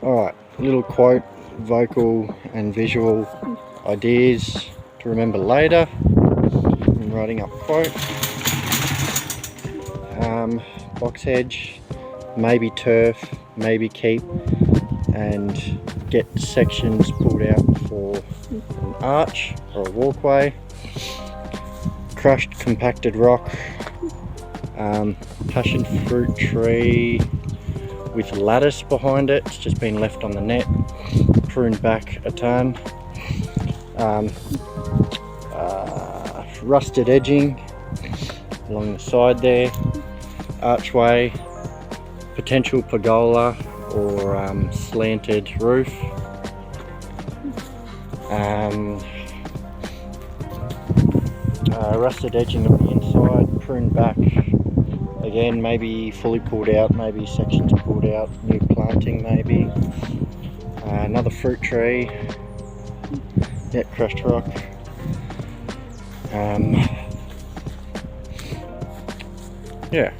Alright, little quote, vocal and visual ideas to remember later. I'm writing up quote. Box hedge, maybe turf, maybe keep, and get sections pulled out for an arch or a walkway. Crushed compacted rock, passion fruit tree with lattice behind it. It's just been left on the net, pruned back a ton. Rusted edging along the side there, archway, potential pergola or slanted roof. Rusted edging on the inside, pruned back again, maybe fully pulled out, maybe sections pulled out, new planting maybe. Another fruit tree, yeah, crushed rock. Yeah.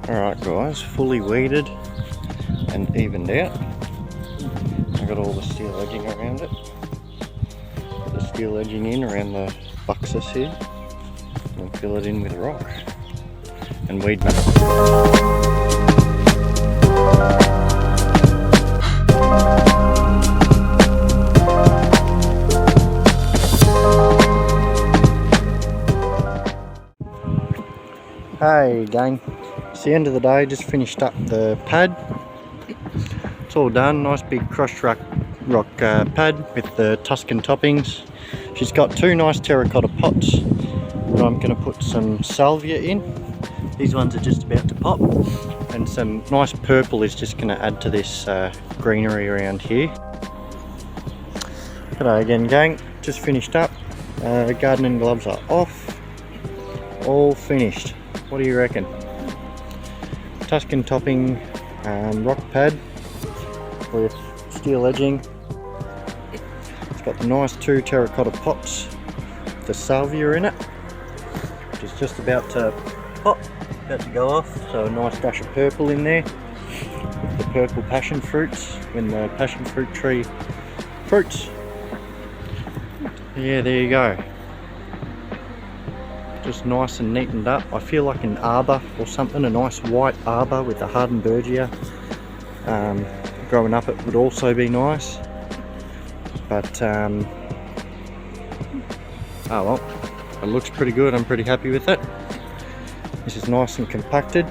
Alright guys, fully weeded and evened out. I got all the steel edging around it. Put the steel edging in around the buxus here and fill it in with rock and weed matter. Hey gang, it's the end of the day, just finished up the pad. It's all done, nice big crushed rock pad with the Tuscan toppings. She's got two nice terracotta pots that I'm going to put some salvia in. These ones are just about to pop, and some nice purple is just going to add to this greenery around here. G'day again gang, just finished up. Gardening gloves are off, all finished. What do you reckon? Tuscan topping rock pad with steel edging. It's got the nice two terracotta pots with the salvia in it, which is just about to pop, about to go off. So a nice dash of purple in there with the purple passion fruits when the passion fruit tree fruits. Yeah, there you go. Just nice and neatened up. I feel like an arbor or something, a nice white arbor with a Hardenbergia. Growing up it would also be nice, but oh well, it looks pretty good. I'm pretty happy with it. This is nice and compacted.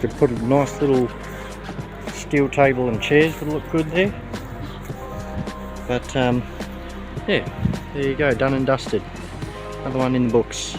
Could put a nice little steel table and chairs would look good there, but yeah, there you go, done and dusted. Another one in the books.